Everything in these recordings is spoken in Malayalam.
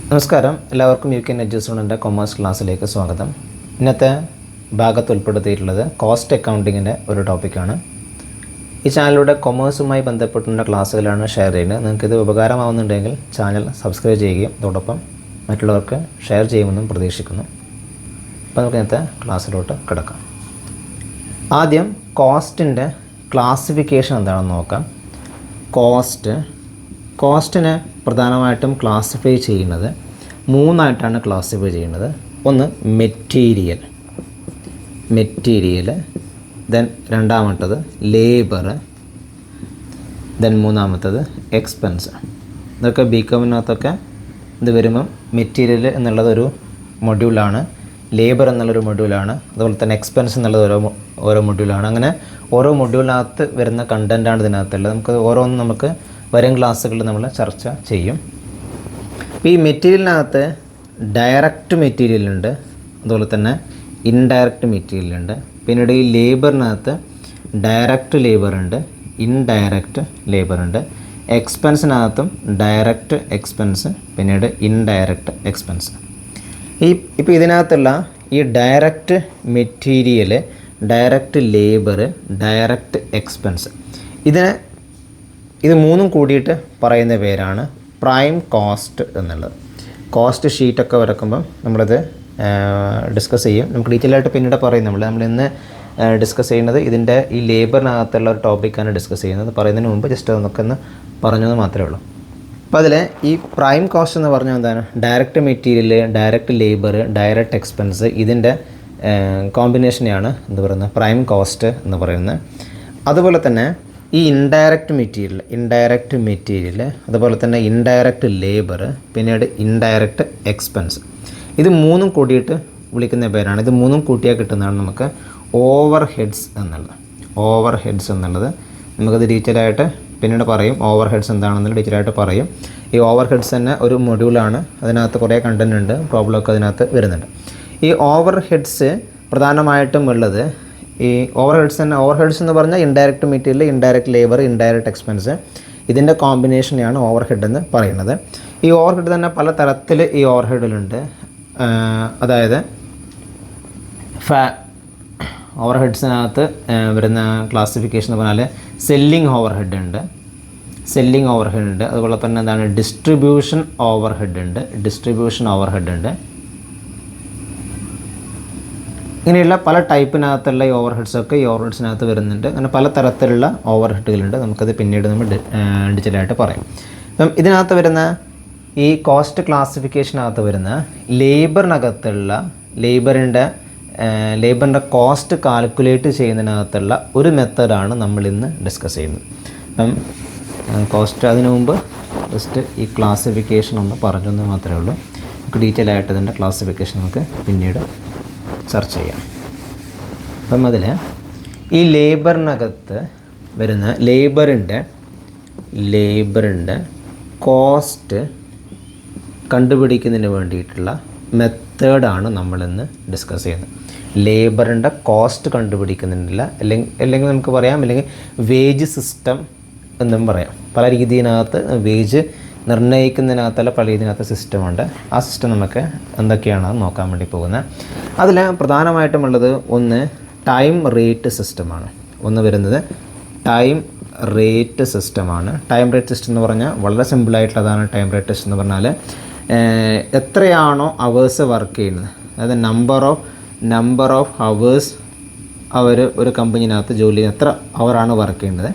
നമസ്കാരം, എല്ലാവർക്കും യു കെ എഡ്യൂസോണിൻ്റെ കൊമേഴ്സ് ക്ലാസ്സിലേക്ക് സ്വാഗതം. ഇന്നത്തെ ഭാഗത്ത് ഉൾപ്പെടുത്തിയിട്ടുള്ളത് കോസ്റ്റ് അക്കൗണ്ടിങ്ങിൻ്റെ ഒരു ടോപ്പിക്കാണ്. ഈ ചാനലിലൂടെ കൊമേഴ്സുമായി ബന്ധപ്പെട്ടുള്ള ക്ലാസ്സുകളാണ് ഷെയർ ചെയ്യുന്നത്. നിങ്ങൾക്കിത് ഉപകാരമാവുന്നുണ്ടെങ്കിൽ ചാനൽ സബ്സ്ക്രൈബ് ചെയ്യുകയും അതോടൊപ്പം മറ്റുള്ളവർക്ക് ഷെയർ ചെയ്യുമെന്നും പ്രതീക്ഷിക്കുന്നു. അപ്പോൾ നമുക്ക് ഇന്നത്തെ ക്ലാസ്സിലോട്ട് കിടക്കാം. ആദ്യം കോസ്റ്റിൻ്റെ ക്ലാസിഫിക്കേഷൻ എന്താണെന്ന് നോക്കാം. കോസ്റ്റിനെ പ്രധാനമായിട്ടും ക്ലാസിഫൈ ചെയ്യുന്നത് മൂന്നായിട്ടാണ് ക്ലാസിഫൈ ചെയ്യുന്നത്. ഒന്ന് മെറ്റീരിയൽ, ദെൻ രണ്ടാമത്തത് ലേബർ, ദെൻ മൂന്നാമത്തത് എക്സ്പെൻസ്. ഇതൊക്കെ ബികോമിനകത്തൊക്കെ ഇത് വരുമ്പം മെറ്റീരിയൽ എന്നുള്ളതൊരു മൊഡ്യൂളാണ്, ലേബർ എന്നുള്ളൊരു മൊഡ്യൂളാണ്, അതുപോലെ തന്നെ എക്സ്പെൻസ് എന്നുള്ളത് ഓരോ മൊഡ്യൂളാണ്. അങ്ങനെ ഓരോ മൊഡ്യൂളിനകത്ത് വരുന്ന കണ്ടൻറ്റാണ് ഇതിനകത്തുള്ളത്. നമുക്ക് വരും ക്ലാസ്സുകളിൽ നമ്മൾ ചർച്ച ചെയ്യും. ഈ മെറ്റീരിയലിനകത്ത് ഡയറക്റ്റ് മെറ്റീരിയലുണ്ട്, അതുപോലെ തന്നെ ഇൻഡയറക്റ്റ് മെറ്റീരിയലുണ്ട്. പിന്നീട് ഈ ലേബറിനകത്ത് ഡയറക്റ്റ് ലേബറുണ്ട്, ഇൻഡയറക്റ്റ് ലേബറുണ്ട്. എക്സ്പെൻസിനകത്തും ഡയറക്റ്റ് എക്സ്പെൻസ്, പിന്നീട് ഇൻഡയറക്റ്റ് എക്സ്പെൻസ്. ഇപ്പോൾ ഇതിനകത്തുള്ള ഈ direct material, direct labour, direct expense, ഇത് മൂന്നും കൂടിയിട്ട് പറയുന്ന പേരാണ് പ്രൈം കോസ്റ്റ് എന്നുള്ളത്. കോസ്റ്റ് ഷീറ്റൊക്കെ വരക്കുമ്പം നമ്മളത് ഡിസ്കസ് ചെയ്യും. നമുക്ക് ഡീറ്റെയിൽ ആയിട്ട് പിന്നീട് പറയും. നമ്മളിന്ന് ഡിസ്കസ് ചെയ്യുന്നത് ഇതിൻ്റെ ഈ ലേബറിനകത്തുള്ള ഒരു ടോപ്പിക്കാണ് ഡിസ്കസ് ചെയ്യുന്നത്. പറയുന്നതിന് മുമ്പ് ജസ്റ്റ് നമുക്കൊന്ന് പറഞ്ഞത് മാത്രമേ ഉള്ളൂ. അപ്പോൾ അതിൽ ഈ പ്രൈം കോസ്റ്റ് എന്ന് പറഞ്ഞാൽ എന്താണ്? Direct material, direct labour, direct expense, ഇതിൻ്റെ കോമ്പിനേഷനെയാണ് എന്ത് പറയുന്നത്? പ്രൈം കോസ്റ്റ് എന്ന് പറയുന്നത്. അതുപോലെ തന്നെ ഈ ഇൻഡയറക്റ്റ് മെറ്റീരിയൽ, അതുപോലെ തന്നെ ഇൻഡയറക്റ്റ് ലേബർ, പിന്നീട് ഇൻഡയറക്റ്റ് എക്സ്പെൻസ്, ഇത് മൂന്നും കൂടിയിട്ട് വിളിക്കുന്ന പേരാണ്. ഇത് മൂന്നും കൂട്ടിയാൽ കിട്ടുന്നതാണ് നമുക്ക് ഓവർ ഹെഡ്സ് എന്നുള്ളത്. നമുക്കത് ഡീറ്റെയിൽ ആയിട്ട് പിന്നീട് പറയും. ഓവർ ഹെഡ്സ് എന്താണെന്നുള്ള ഡീറ്റെയിൽ ആയിട്ട് പറയും. ഈ ഓവർ ഹെഡ്സ് തന്നെ ഒരു മൊഡ്യൂളാണ്. അതിനകത്ത് കുറേ കണ്ടൻറ് ഉണ്ട്, പ്രോബ്ലമൊക്കെ അതിനകത്ത് വരുന്നുണ്ട്. ഈ ഓവർ ഹെഡ്സ് പ്രധാനമായിട്ടും ഉള്ളത് ഈ ഓവർ ഹെഡ്സ് എന്ന് പറഞ്ഞാൽ indirect material, indirect labour, indirect expense, ഇതിൻ്റെ കോമ്പിനേഷനെയാണ് ഓവർ ഹെഡ് എന്ന് പറയുന്നത്. ഈ ഓവർ ഹെഡ് തന്നെ പല തരത്തിൽ ഈ ഓവർ ഹെഡിലുണ്ട്. അതായത് ഓവർ ഹെഡ്സിനകത്ത് വരുന്ന ക്ലാസിഫിക്കേഷൻ എന്ന് പറഞ്ഞാൽ സെല്ലിംഗ് ഓവർ ഹെഡ് ഉണ്ട്, അതുപോലെ തന്നെ എന്താണ് ഡിസ്ട്രിബ്യൂഷൻ ഓവർ ഹെഡ് ഉണ്ട്. ഇങ്ങനെയുള്ള പല ടൈപ്പിനകത്തുള്ള ഈ ഓവർ ഹെഡ്സൊക്കെ ഈ ഓവർ ഹെഡ്സിനകത്ത് വരുന്നുണ്ട്. അങ്ങനെ പല തരത്തിലുള്ള ഓവർ ഹെഡുകളുണ്ട്. നമുക്കത് പിന്നീട് നമ്മൾ ഡീറ്റെയിലായിട്ട് പറയാം. അപ്പം ഇതിനകത്ത് വരുന്ന ഈ കോസ്റ്റ് ക്ലാസിഫിക്കേഷനകത്ത് വരുന്ന ലേബറിൻ്റെ കോസ്റ്റ് കാൽക്കുലേറ്റ് ചെയ്യുന്നതിനകത്തുള്ള ഒരു മെത്തേഡാണ് നമ്മളിന്ന് ഡിസ്കസ് ചെയ്യുന്നത്. അപ്പം കോസ്റ്റ് അതിനു മുമ്പ് ജസ്റ്റ് ഈ ക്ലാസിഫിക്കേഷൻ ഒന്ന് പറഞ്ഞെന്ന് മാത്രമേ ഉള്ളൂ. നമുക്ക് ഡീറ്റെയിൽ ആയിട്ട് ഇതിൻ്റെ ക്ലാസിഫിക്കേഷൻ നമുക്ക് പിന്നീട് ചർച്ച ചെയ്യാം. അപ്പം അതിൽ ഈ ലേബറിനകത്ത് വരുന്ന ലേബറിൻ്റെ കോസ്റ്റ് കണ്ടുപിടിക്കുന്നതിന് വേണ്ടിയിട്ടുള്ള മെത്തേഡാണ് നമ്മളിന്ന് ഡിസ്കസ് ചെയ്യുന്നത്. ലേബറിൻ്റെ കോസ്റ്റ് കണ്ടുപിടിക്കുന്നില്ല, അല്ലെങ്കിൽ നമുക്ക് പറയാം, അല്ലെങ്കിൽ വേജ് സിസ്റ്റം എന്നും പറയാം. പല രീതിയിനകത്ത് വേജ് നിർണ്ണയിക്കുന്നതിനകത്തല്ല പല ഇതിനകത്ത് സിസ്റ്റമുണ്ട്. ആ സിസ്റ്റം നമുക്ക് എന്തൊക്കെയാണെന്ന് നോക്കാൻ വേണ്ടി പോകുന്നത്. അതിൽ പ്രധാനമായിട്ടുമുള്ളത് ഒന്ന് ടൈം റേറ്റ് സിസ്റ്റമാണ്. ടൈം റേറ്റ് സിസ്റ്റം എന്ന് പറഞ്ഞാൽ വളരെ സിമ്പിളായിട്ടുള്ളതാണ്. ടൈം റേറ്റ് സിസ്റ്റം എന്ന് പറഞ്ഞാൽ എത്രയാണോ അവേഴ്സ് വർക്ക് ചെയ്യുന്നത്, അതായത് നമ്പർ ഓഫ് അവേഴ്സ് ഒരു കമ്പനിനകത്ത് ജോലി എത്ര അവറാണ് വർക്ക് ചെയ്യുന്നത്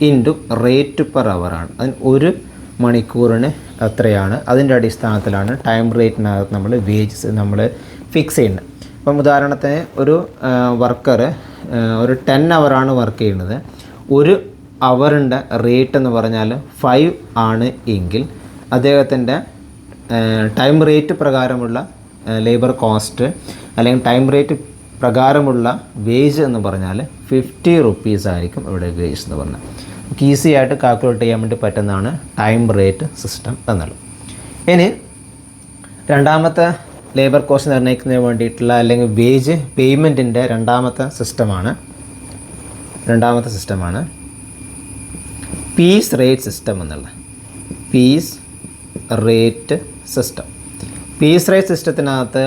ഇൻറ്റു റേറ്റ് പെർ അവറാണ്. അതിന് ഒരു മണിക്കൂറിന് എത്രയാണ്, അതിൻ്റെ അടിസ്ഥാനത്തിലാണ് ടൈം റേറ്റിനകത്ത് നമ്മൾ വേജസ് ഫിക്സ് ചെയ്യുന്നത്. അപ്പം ഉദാഹരണത്തിന് ഒരു വർക്കർ ഒരു 10 അവറാണ് വർക്ക് ചെയ്യുന്നത്. ഒരു അവറിൻ്റെ റേറ്റ് എന്ന് പറഞ്ഞാൽ 5 ആണ് എങ്കിൽ അദ്ദേഹത്തിൻ്റെ ടൈം റേറ്റ് പ്രകാരമുള്ള ലേബർ കോസ്റ്റ് അല്ലെങ്കിൽ ടൈം റേറ്റ് പ്രകാരമുള്ള വേജ് എന്ന് പറഞ്ഞാൽ 50 റുപ്പീസ് ആയിരിക്കും ഇവിടെ വേജ് എന്ന് പറഞ്ഞാൽ. നമുക്ക് ഈസി ആയിട്ട് കാൽക്കുലേറ്റ് ചെയ്യാൻ വേണ്ടി പറ്റുന്നതാണ് ടൈം റേറ്റ് സിസ്റ്റം എന്നുള്ളത്. ഇനി രണ്ടാമത്തെ ലേബർ കോസ്റ്റ് നിർണ്ണയിക്കുന്നതിന് വേണ്ടിയിട്ടുള്ള അല്ലെങ്കിൽ വേജ് പേയ്മെൻറ്റിൻ്റെ രണ്ടാമത്തെ സിസ്റ്റമാണ് പീസ് റേറ്റ് സിസ്റ്റം എന്നുള്ളത്. Piece rate system. Piece rate സിസ്റ്റത്തിനകത്ത്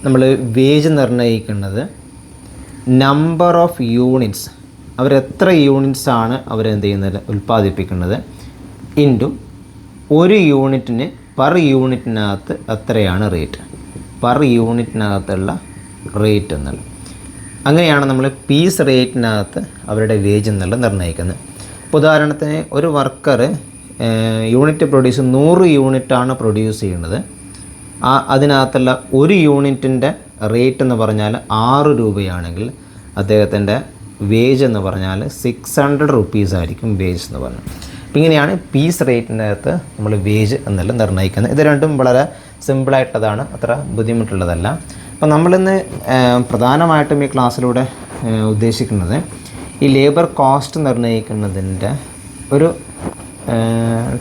നമ്മൾ വേജ് നിർണ്ണയിക്കുന്നത് നമ്പർ ഓഫ് യൂണിറ്റ്സ്, അവരെത്ര യൂണിറ്റ്സാണ് അവരെന്ത് ചെയ്യുന്നത് ഉൽപ്പാദിപ്പിക്കുന്നത് ഇൻറ്റു ഒരു യൂണിറ്റിന് പെർ യൂണിറ്റിനകത്ത് എത്രയാണ് റേറ്റ്, പെർ യൂണിറ്റിനകത്തുള്ള റേറ്റ് എന്നുള്ളത്. അങ്ങനെയാണ് നമ്മൾ പീസ് റേറ്റിനകത്ത് അവരുടെ വേജ് എന്നുള്ളത് നിർണ്ണയിക്കുന്നത്. ഇപ്പോൾ ഉദാഹരണത്തിന് ഒരു വർക്കർ യൂണിറ്റ് പ്രൊഡ്യൂസ് 100 യൂണിറ്റാണ് പ്രൊഡ്യൂസ് ചെയ്യുന്നത്. അതിനകത്തുള്ള ഒരു യൂണിറ്റിൻ്റെ റേറ്റ് എന്ന് പറഞ്ഞാൽ 6 രൂപയാണെങ്കിൽ അദ്ദേഹത്തിൻ്റെ വേജ് എന്ന് പറഞ്ഞാൽ 600 റുപ്പീസ് ആയിരിക്കും വേജ് എന്ന് പറഞ്ഞാൽ. അപ്പം ഇങ്ങനെയാണ് പീസ് റേറ്റിൻ്റെ അകത്ത് നമ്മൾ വേജ് എന്നെല്ലാം നിർണ്ണയിക്കുന്നത്. ഇത് രണ്ടും വളരെ സിമ്പിളായിട്ടുള്ളതാണ്, അത്ര ബുദ്ധിമുട്ടുള്ളതല്ല. അപ്പം നമ്മളിന്ന് പ്രധാനമായിട്ടും ഈ ക്ലാസ്സിലൂടെ ഉദ്ദേശിക്കുന്നത് ഈ ലേബർ കോസ്റ്റ് നിർണ്ണയിക്കുന്നതിൻ്റെ ഒരു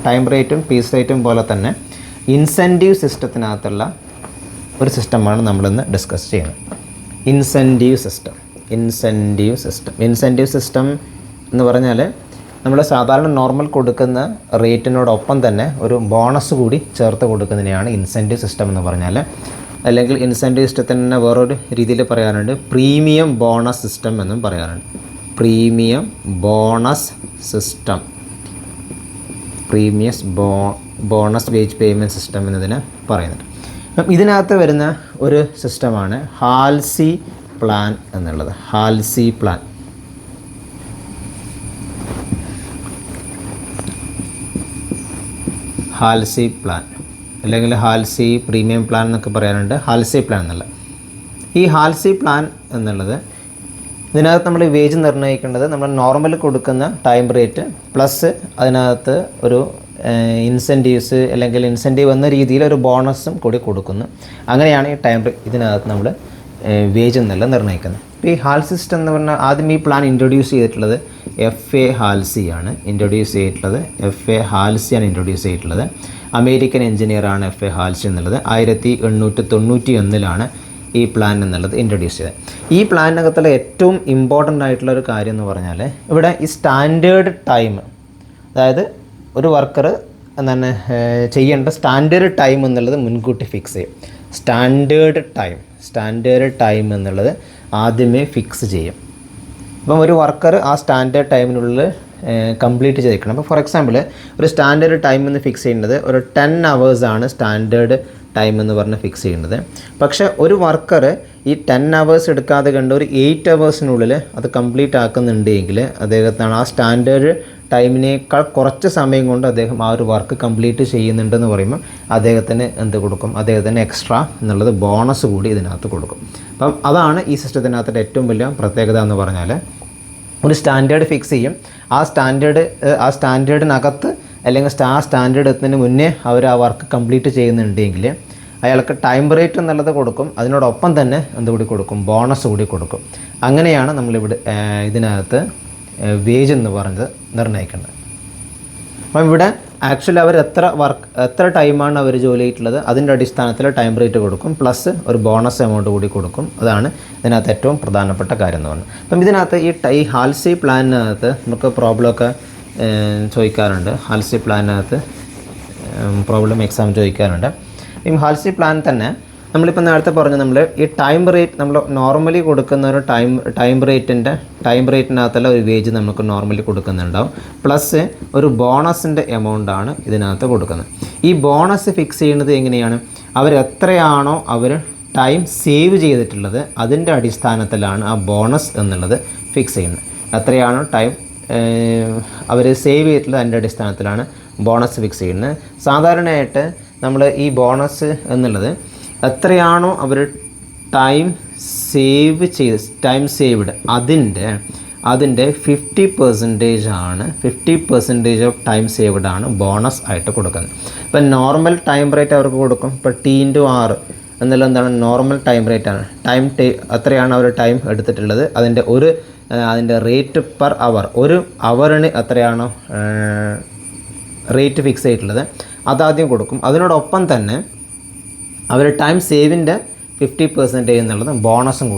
ടൈം റേറ്റും പീസ് റേറ്റും പോലെ തന്നെ ഇൻസെൻറ്റീവ് സിസ്റ്റത്തിനകത്തുള്ള ഒരു സിസ്റ്റമാണ് നമ്മളിന്ന് ഡിസ്കസ് ചെയ്യുന്നത്. ഇൻസെൻറ്റീവ് സിസ്റ്റം എന്ന് പറഞ്ഞാൽ നമ്മൾ സാധാരണ നോർമൽ കൊടുക്കുന്ന റേറ്റിനോടൊപ്പം തന്നെ ഒരു ബോണസ് കൂടി ചേർത്ത് കൊടുക്കുന്നതിനെയാണ് ഇൻസെൻറ്റീവ് സിസ്റ്റം എന്ന് പറഞ്ഞാൽ. അല്ലെങ്കിൽ ഇൻസെൻറ്റീവ് സിസ്റ്റത്തിന് വേറൊരു രീതിയിൽ പറയാറുണ്ട്, പ്രീമിയം ബോണസ് സിസ്റ്റം എന്നും പറയാറുണ്ട്. Premium bonus system, bonus wage payment system എന്നതിന് പറയുന്നുണ്ട്. അപ്പം ഇതിനകത്ത് വരുന്ന ഒരു സിസ്റ്റമാണ് ഹാൽസി പ്ലാൻ എന്നുള്ളത്. ഹാൽസി പ്ലാൻ അല്ലെങ്കിൽ ഹാൽസി പ്രീമിയം പ്ലാൻ എന്നൊക്കെ പറയാനുണ്ട്. ഹാൽസി പ്ലാൻ എന്നുള്ള ഈ ഹാൽസി പ്ലാൻ എന്നുള്ളത് ഇതിനകത്ത് നമ്മൾ വേജ് നിർണ്ണയിക്കേണ്ടത് നമ്മൾ നോർമൽ കൊടുക്കുന്ന ടൈം റേറ്റ് പ്ലസ് അതിനകത്ത് ഒരു ഇൻസെൻറ്റീവ്സ് അല്ലെങ്കിൽ ഇൻസെൻറ്റീവ് എന്ന രീതിയിൽ ഒരു ബോണസും കൂടി കൊടുക്കുന്നു. അങ്ങനെയാണ് ഈ ടൈം ഇതിനകത്ത് നമ്മൾ വേജ് എന്നെല്ലാം നിർണ്ണയിക്കുന്നത്. ഇപ്പോൾ ഈ ഹാൽസി സിസ്റ്റം എന്ന് പറഞ്ഞാൽ ആദ്യം ഈ പ്ലാൻ ഇൻട്രൊഡ്യൂസ് ചെയ്തിട്ടുള്ളത് FA ഹാൽസിയാണ് ഇൻട്രൊഡ്യൂസ് ചെയ്തിട്ടുള്ളത്. അമേരിക്കൻ എഞ്ചിനീയറാണ് FA ഹാൽസി എന്നുള്ളത്. 1891 ഈ പ്ലാൻ എന്നുള്ളത് ഇൻട്രൊഡ്യൂസ് ചെയ്തത്. ഈ പ്ലാനിനകത്തുള്ള ഏറ്റവും ഇമ്പോർട്ടൻ്റ് ആയിട്ടുള്ള ഒരു കാര്യം എന്ന് പറഞ്ഞാൽ ഇവിടെ ഈ സ്റ്റാൻഡേർഡ് ടൈം, അതായത് ഒരു വർക്കർ എന്താണ് ചെയ്യേണ്ട സ്റ്റാൻഡേർഡ് ടൈം എന്നുള്ളത് മുൻകൂട്ടി ഫിക്സ് ചെയ്യും. സ്റ്റാൻഡേർഡ് ടൈം എന്നുള്ളത് ആദ്യമേ ഫിക്സ് ചെയ്യും. അപ്പം ഒരു വർക്കർ ആ സ്റ്റാൻഡേർഡ് ടൈമിനുള്ളിൽ കംപ്ലീറ്റ് ചെയ്തിരിക്കണം. അപ്പോൾ ഫോർ എക്സാമ്പിൾ ഒരു സ്റ്റാൻഡേർഡ് ടൈം എന്ന് ഫിക്സ് ചെയ്യുന്നത് ഒരു 10 hours സ്റ്റാൻഡേർഡ് ടൈം എന്ന് പറഞ്ഞ് ഫിക്സ് ചെയ്യുന്നത്. പക്ഷേ ഒരു വർക്കർ ഈ 10 hours എടുക്കാതെ കണ്ട് ഒരു 8 hours അത് കംപ്ലീറ്റ് ആക്കുന്നുണ്ടെങ്കിൽ അദ്ദേഹത്താണ് ആ സ്റ്റാൻഡേർഡ് ടൈമിനേക്കാൾ കുറച്ച് സമയം കൊണ്ട് അദ്ദേഹം ആ ഒരു വർക്ക് കംപ്ലീറ്റ് ചെയ്യുന്നുണ്ടെന്ന് പറയുമ്പോൾ അദ്ദേഹത്തിന് എന്ത് കൊടുക്കും, അദ്ദേഹത്തിന് എക്സ്ട്രാ എന്നുള്ളത് ബോണസ് കൂടി ഇതിനകത്ത് കൊടുക്കും. അപ്പം അതാണ് ഈ സിസ്റ്റത്തിനകത്തിൻ്റെ ഏറ്റവും വലിയ പ്രത്യേകത എന്ന് പറഞ്ഞാൽ ഒരു സ്റ്റാൻഡേർഡ് ഫിക്സ് ചെയ്യും. ആ സ്റ്റാൻഡേർഡിനകത്ത് അല്ലെങ്കിൽ ആ സ്റ്റാൻഡേർഡ് എത്തുന്നതിന് മുന്നേ അവർ ആ വർക്ക് കംപ്ലീറ്റ് ചെയ്യുന്നുണ്ടെങ്കിൽ അയാൾക്ക് ടൈം റേറ്റ് എന്നുള്ളത് കൊടുക്കും. അതിനോടൊപ്പം തന്നെ എന്തുകൂടി കൊടുക്കും, ബോണസ് കൂടി കൊടുക്കും. അങ്ങനെയാണ് നമ്മളിവിടെ ഇതിനകത്ത് വേജ് എന്ന് പറഞ്ഞത് നിർണ്ണയിക്കേണ്ടത്. അപ്പം ഇവിടെ ആക്ച്വലി അവർ എത്ര ടൈമാണ് അവർ ജോലി ചെയ്തിട്ടുള്ളത് അതിൻ്റെ അടിസ്ഥാനത്തിൽ ടൈം റേറ്റ് കൊടുക്കും, പ്ലസ് ഒരു ബോണസ് എമൗണ്ട് കൂടി കൊടുക്കും. അതാണ് ഇതിനകത്ത് ഏറ്റവും പ്രധാനപ്പെട്ട കാര്യം എന്ന് പറഞ്ഞത്. അപ്പം ഇതിനകത്ത് ഈ ഹാൽസി പ്ലാനിനകത്ത് നമുക്ക് പ്രോബ്ലമൊക്കെ ചോദിക്കാറുണ്ട്. ഹാൽസി പ്ലാനിനകത്ത് പ്രോബ്ലം എക്സാം ചോദിക്കാറുണ്ട്. ഈ ഹാൽസി പ്ലാൻ തന്നെ നമ്മളിപ്പോൾ നേരത്തെ പറഞ്ഞു, നമ്മൾ ഈ ടൈം റേറ്റ് നമ്മൾ നോർമലി കൊടുക്കുന്ന ഒരു ടൈം റേറ്റിനകത്തുള്ള ഒരു വേജ് നമുക്ക് നോർമലി കൊടുക്കുന്നുണ്ടാവും, പ്ലസ് ഒരു ബോണസിൻ്റെ എമൗണ്ടാണ് ഇതിനകത്ത് കൊടുക്കുന്നത്. ഈ ബോണസ് ഫിക്സ് ചെയ്യുന്നത് എങ്ങനെയാണ്, അവരെത്രയാണോ അവർ ടൈം സേവ് ചെയ്തിട്ടുള്ളത് അതിൻ്റെ അടിസ്ഥാനത്തിലാണ് ആ ബോണസ് എന്നുള്ളത് ഫിക്സ് ചെയ്യുന്നത്. എത്രയാണോ ടൈം അവർ സേവ് ചെയ്തിട്ടുള്ളത് അതിൻ്റെ അടിസ്ഥാനത്തിലാണ് ബോണസ് ഫിക്സ് ചെയ്യുന്നത്. സാധാരണയായിട്ട് നമ്മൾ ഈ ബോണസ് എന്നുള്ളത് എത്രയാണോ അവർ ടൈം സേവ്ഡ് അതിൻ്റെ 50% ഓഫ് ടൈം സേവ്ഡ് ആണ് ബോണസ് ആയിട്ട് കൊടുക്കുന്നത്. ഇപ്പം നോർമൽ ടൈം റേറ്റ് അവർക്ക് കൊടുക്കും. ഇപ്പോൾ T/6 എന്നുള്ള എന്താണ് നോർമൽ ടൈം റേറ്റാണ്. എത്രയാണ് അവർ ടൈം എടുത്തിട്ടുള്ളത് അതിൻ്റെ റേറ്റ് പെർ അവർ, ഒരു അവറിന് എത്രയാണോ റേറ്റ് ഫിക്സ് ചെയ്തിട്ടുള്ളത് അതാദ്യം കൊടുക്കും. അതിനോടൊപ്പം തന്നെ അവർ ടൈം സേവിൻ്റെ 50% എന്നുള്ളത് ബോണസും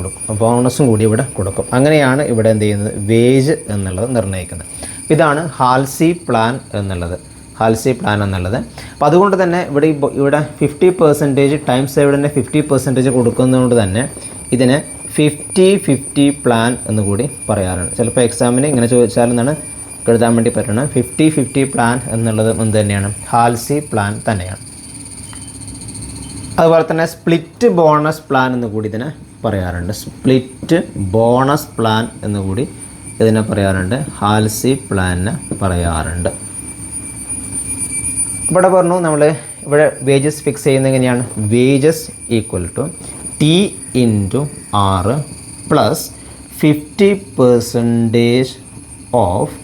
കൂടി ഇവിടെ കൊടുക്കും. അങ്ങനെയാണ് ഇവിടെ എന്ത് ചെയ്യുന്നത്, വേജ് എന്നുള്ളത് നിർണ്ണയിക്കുന്നത്. ഇതാണ് ഹാൽസി പ്ലാൻ എന്നുള്ളത്. ഹാൽസി പ്ലാൻ എന്നുള്ളത്. അപ്പോൾ അതുകൊണ്ട് തന്നെ ഇവിടെ 50% ടൈം സേവ്ഡിൻ്റെ 50% കൊടുക്കുന്നതുകൊണ്ട് തന്നെ ഇതിനെ 50-50 പ്ലാൻ എന്ന് കൂടി പറയാറുണ്ട്. ചിലപ്പോൾ എക്സാമിന് ഇങ്ങനെ ചോദിച്ചാലെന്നാണ് എഴുതാൻ വേണ്ടി പറ്റണം. 50-50 പ്ലാൻ എന്നുള്ളത് എന്ത് തന്നെയാണ്? ഹാൽസി പ്ലാൻ തന്നെയാണ്. അതുപോലെ തന്നെ സ്പ്ലിറ്റ് ബോണസ് പ്ലാൻ എന്ന് കൂടി ഇതിനെ പറയാറുണ്ട്. സ്പ്ലിറ്റ് ബോണസ് പ്ലാൻ എന്ന് കൂടി ഇതിനെ പറയാറുണ്ട്. ഹാൽസി പ്ലാനിനെ പറയാറുണ്ട്. ഇവിടെ പറഞ്ഞു നമ്മൾ ഇവിടെ വേജസ് ഫിക്സ് ചെയ്യുന്നത് എങ്ങനെയാണ്? Wages equal to T/R plus 50% of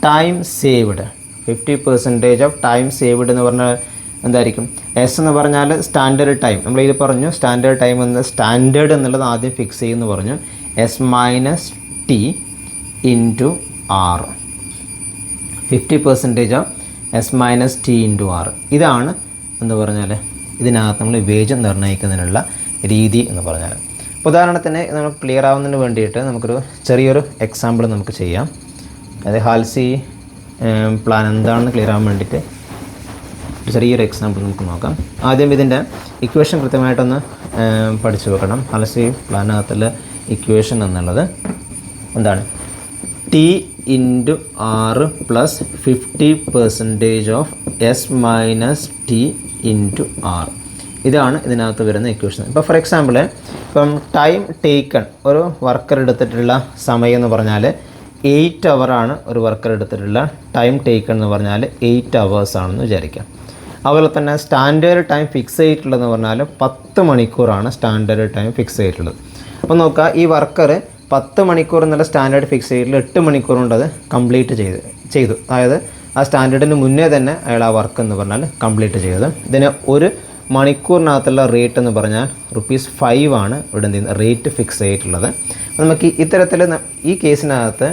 time saved. 50% of time saved എന്ന് പറഞ്ഞാൽ എന്തായിരിക്കും? എസ് എന്ന് പറഞ്ഞാൽ സ്റ്റാൻഡേർഡ് ടൈം. നമ്മളിത് പറഞ്ഞു സ്റ്റാൻഡേർഡ് ടൈം എന്ന് സ്റ്റാൻഡേർഡ് എന്നുള്ളത് ആദ്യം ഫിക്സ് ചെയ്യുമെന്ന് പറഞ്ഞു. S-T/R 50% of S-T/R. ഇതാണ് എന്ന് പറഞ്ഞാൽ ഇതിനകത്ത് നമ്മൾ വേജ് നിർണ്ണയിക്കുന്നതിനുള്ള രീതി എന്ന് പറഞ്ഞാൽ. ഉദാഹരണത്തിന് നമ്മൾ ക്ലിയർ ആവുന്നതിന് വേണ്ടിയിട്ട് നമുക്കൊരു ചെറിയൊരു എക്സാമ്പിൾ നമുക്ക് ചെയ്യാം. അതായത് ഹാൽസി പ്ലാൻ എന്താണെന്ന് ക്ലിയർ ആവാൻ വേണ്ടിയിട്ട് ചെറിയൊരു എക്സാമ്പിൾ നമുക്ക് നോക്കാം. ആദ്യം ഇതിൻ്റെ ഇക്വേഷൻ കൃത്യമായിട്ടൊന്ന് പഠിച്ചു വെക്കണം. ഹാൽസി പ്ലാനകത്തുള്ള ഇക്വേഷൻ എന്നുള്ളത് എന്താണ്? T/R plus 50% of S-T/R. ഇതാണ് ഇതിനകത്ത് വരുന്ന ഇക്വേഷൻ. ഇപ്പോൾ ഫോർ എക്സാമ്പിൾ ഇപ്പം ടൈം ടേക്കൺ ഒരു വർക്കർ എടുത്തിട്ടുള്ള സമയം എന്ന് പറഞ്ഞാൽ 8 ഹവറാണ് ഒരു വർക്കർ എടുത്തിട്ടുള്ള ടൈം ടേക്കൺ എന്ന് പറഞ്ഞാൽ 8 ഹവേഴ്സ് ആണെന്ന് വിചാരിക്കാം. അതുപോലെ തന്നെ സ്റ്റാൻഡേർഡ് ടൈം ഫിക്സ് ചെയ്തിട്ടുള്ളതെന്ന് പറഞ്ഞാൽ 10 മണിക്കൂറാണ് സ്റ്റാൻഡേർഡ് ടൈം ഫിക്സ് ചെയ്തിട്ടുള്ളത്. അപ്പോൾ നോക്കുക, ഈ വർക്കർ 10 മണിക്കൂർ എന്നുള്ള സ്റ്റാൻഡേർഡ് ഫിക്സ് ചെയ്തിട്ടുള്ള 8 മണിക്കൂർ കൊണ്ട് അത് കംപ്ലീറ്റ് ചെയ്തു. അതായത് ആ സ്റ്റാൻഡേർഡിന് മുന്നേ തന്നെ അയാൾ ആ വർക്ക് എന്ന് പറഞ്ഞാൽ കംപ്ലീറ്റ് ചെയ്തത്. ഇതിന് ഒരു മണിക്കൂറിനകത്തുള്ള റേറ്റ് എന്ന് പറഞ്ഞാൽ ₹5 ആണ് ഇവിടെ എന്ത് ചെയ്യുന്നത്? റേറ്റ് ഫിക്സ് ചെയ്തിട്ടുള്ളത്. നമുക്ക് ഇത്തരത്തിൽ ഈ കേസിനകത്ത്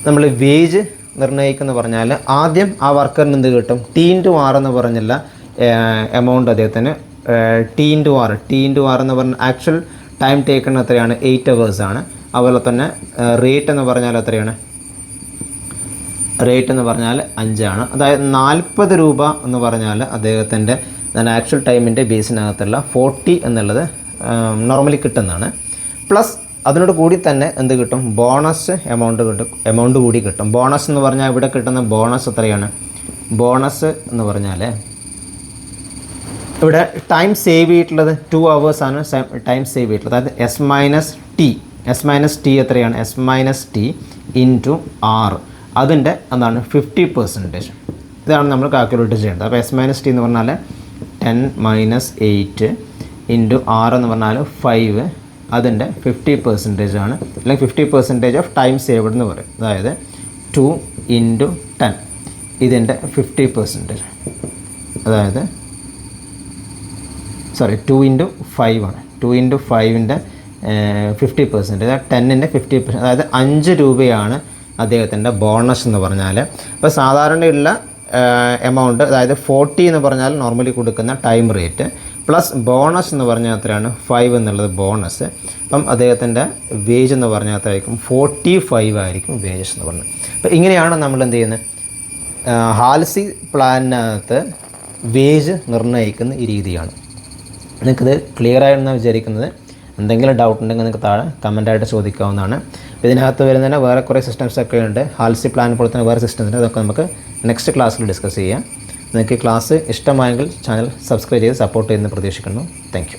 നമ്മൾ വേജ് നിർണ്ണയിക്കുന്ന പറഞ്ഞാൽ ആദ്യം ആ വർക്കറിന് എന്ത് കിട്ടും? T/R എന്ന് പറഞ്ഞുള്ള എമൗണ്ട് അദ്ദേഹത്തിന് T/R എന്ന് പറഞ്ഞ ആക്ച്വൽ ടൈം ടേക്കൺ എത്രയാണ്? 8 ഹവേഴ്സ് ആണ്. അതുപോലെ തന്നെ റേറ്റ് എന്ന് പറഞ്ഞാൽ എത്രയാണ്? റേറ്റ് എന്ന് പറഞ്ഞാൽ 5 ആണ്. അതായത് 40 രൂപ എന്ന് പറഞ്ഞാൽ അദ്ദേഹത്തിൻ്റെ ആക്ച്വൽ ടൈമിൻ്റെ ബേസിനകത്തുള്ള 40 എന്നുള്ളത് നോർമലി കിട്ടുന്നതാണ്. പ്ലസ് അതിനോട് കൂടി തന്നെ എന്ത് കിട്ടും? ബോണസ് എമൗണ്ട് കൂടി കിട്ടും. ബോണസ് എന്ന് പറഞ്ഞാൽ ഇവിടെ കിട്ടുന്ന ബോണസ് എത്രയാണ്? ബോണസ് എന്ന് പറഞ്ഞാൽ ഇവിടെ ടൈം സേവ് ചെയ്തിട്ടുള്ളത് 2 ഹവേഴ്സാണ് ടൈം സേവ് ചെയ്തിട്ടുള്ളത്. അതായത് S-T എത്രയാണ്? S-T/R അതിൻ്റെ എന്താണ്? 50%. ഇതാണ് നമ്മൾ കാൽക്കുലേറ്റ് ചെയ്യേണ്ടത്. അപ്പോൾ S-T എന്ന് പറഞ്ഞാൽ 10 - 8 R എന്ന് പറഞ്ഞാൽ 5 അതിൻ്റെ 50% ആണ്. അല്ലെങ്കിൽ 50% ഓഫ് ടൈം സേവ്ഡ് എന്ന് പറയും. അതായത് 2 × 10 ഇതിൻ്റെ 50%. അതായത് 2 × 5 ആണ്. 2 × 5ൻ്റെ 50%. അതായത് 10ൻ്റെ 50%. അതായത് 5 രൂപയാണ് അദ്ദേഹത്തിൻ്റെ ബോണസ് എന്ന് പറഞ്ഞാൽ. അപ്പോൾ സാധാരണയുള്ള എമൗണ്ട് അതായത് 40 എന്ന് പറഞ്ഞാൽ നോർമലി കൊടുക്കുന്ന ടൈം റേറ്റ് പ്ലസ് ബോണസ് എന്ന് പറഞ്ഞാൽ എത്രയാണ്? 5 എന്നുള്ളത് ബോണസ്. അപ്പം അദ്ദേഹത്തിൻ്റെ വേജ് എന്ന് പറഞ്ഞാൽ എത്രയായിരിക്കും? 45 ആയിരിക്കും വേജസ് എന്ന് പറഞ്ഞത്. അപ്പോൾ ഇങ്ങനെയാണ് നമ്മൾ എന്ത് ചെയ്യുന്നത്? ഹാൽസി പ്ലാനിനകത്ത് വേജ് നിർണ്ണയിക്കുന്ന ഈ രീതിയാണ്. നിങ്ങൾക്കിത് ക്ലിയർ ആയെന്ന് വിചാരിക്കുന്നത്. എന്തെങ്കിലും ഡൗട്ട് ഉണ്ടെങ്കിൽ നിങ്ങൾക്ക് താഴെ കമൻറ്റായിട്ട് ചോദിക്കാവുന്നതാണ്. ഇതിനകത്ത് വരുന്നതിന് വേറെ കുറേ സിസ്റ്റംസൊക്കെ ഉണ്ട്. ഹാൽസി പ്ലാൻ പോലെ തന്നെ വേറെ സിസ്റ്റംസ് ഉണ്ട്. അതൊക്കെ നമുക്ക് നെക്സ്റ്റ് ക്ലാസ്സിൽ ഡിസ്കസ് ചെയ്യാം. നിങ്ങൾക്ക് ഈ ക്ലാസ് ഇഷ്ടമായെങ്കിൽ ചാനൽ സബ്സ്ക്രൈബ് ചെയ്ത് സപ്പോർട്ട് ചെയ്യുമെന്ന് പ്രതീക്ഷിക്കുന്നു. Thank you.